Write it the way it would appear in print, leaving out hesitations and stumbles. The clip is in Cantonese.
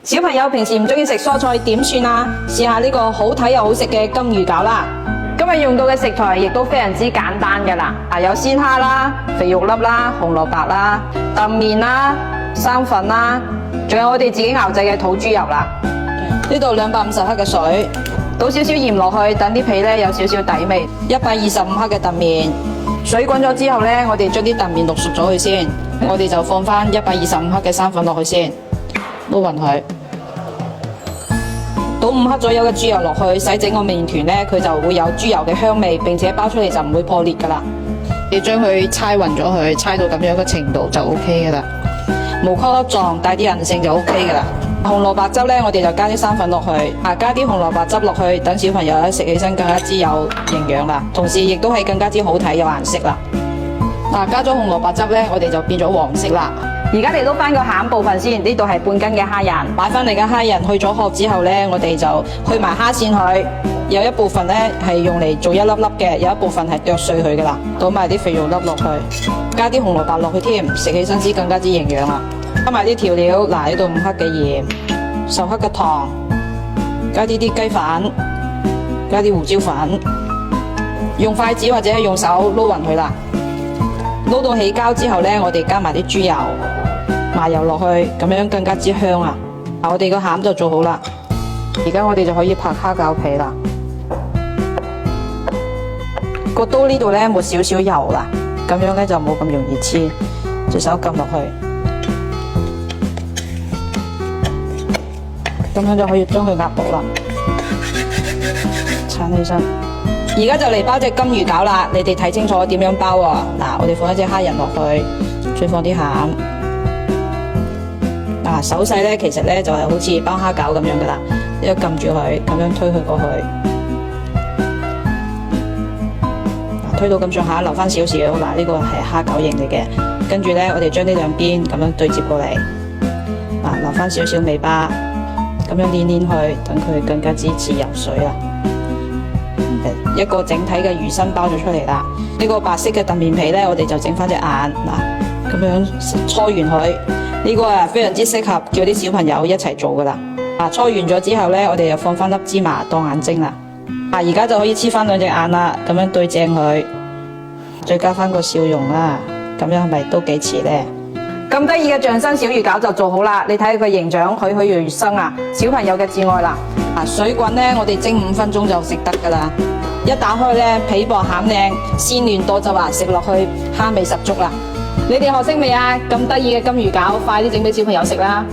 小朋友平時唔中意食蔬菜點算啊？試下呢個好睇又好食嘅金魚餃啦！今日用到嘅食材亦都非常之簡單㗎啦，有鮮蝦啦、肥肉粒啦、紅蘿蔔啦、燉麵啦、生粉啦，仲有我哋自己熬製嘅土豬油啦。呢度250克嘅水，倒少少鹽落去，等啲皮咧有少少底味。125克嘅燉麵，水滾咗之後咧，我哋將啲燉麵淥熟咗佢先，我哋就放翻125克嘅生粉落去先，撈勻佢。倒5克左右嘅豬油落去，使整個麵團咧，佢就會有豬油嘅香味，並且包出嚟就唔會破裂噶啦。你將佢猜勻咗佢，猜到咁樣嘅程度就 OK 噶啦。無顆粒狀，帶啲韌性就 OK 噶啦。紅蘿蔔汁咧，我哋就加啲生粉落去，加啲紅蘿蔔汁落去，等小朋友咧食起身更加之有營養啦，同時亦都係更加之好睇有顏色啦。加咗紅蘿蔔汁咧，我哋就變咗黃色啦。而家嚟到翻個餡部分先，呢度係半斤嘅蝦仁，買翻嚟嘅蝦仁去咗殼之後咧，我哋就去埋蝦線佢，有一部分咧係用嚟做一粒粒嘅，有一部分係剁碎佢噶啦，倒埋啲肥肉粒落去，加啲紅蘿蔔落去添，食起身先更加之營養啦。加埋啲調料，呢度5克嘅鹽，10克嘅糖，加啲雞粉，加啲胡椒粉，用筷子或者係用手撈勻佢啦。撈到起膠之後咧，我哋加埋啲豬油、麻油落去，咁樣更加之香啊！我哋個餡就做好啦。而家我哋就可以拍蝦餃皮啦。個刀呢度咧抹少少油啦，咁樣咧就冇咁容易黐，隻手撳落去，咁樣就可以將佢壓薄啦，撐起身。而家就嚟包隻金魚餃啦，你哋睇清楚點樣包啊！我哋放一隻蝦仁落去，再放啲餡。手勢咧，其實咧就係好似包蝦餃咁樣噶啦，一撳住佢，咁樣推佢過去。推到咁上下，留翻少少。呢個係蝦餃形嚟嘅。跟住咧，我哋將呢兩邊咁樣對接過嚟，留翻少少尾巴，咁樣捏捏佢，等佢更加之似游水啦。一個整體嘅魚身包咗出嚟啦。呢個白色嘅燉麵皮咧，我哋就整翻隻眼咁樣搓完佢。呢個非常之適合叫啲小朋友一齊做噶啦。搓完咗之後咧，我哋就放翻粒芝麻當眼睛啦。而家就可以黐翻兩隻眼啦，咁樣對正佢，再加翻個笑容啦。咁樣係咪都幾似咧？咁得意嘅象身小魚餃就做好啦。你睇下佢形狀栩栩如生啊，小朋友嘅至愛啦。水滾咧，我哋蒸5分鐘就食得噶啦。一打開咧，皮薄餡靚，鮮嫩多汁啊，食落去蝦味十足啦。你哋學識未啊？咁得意嘅金魚餃，快啲整俾小朋友食啦！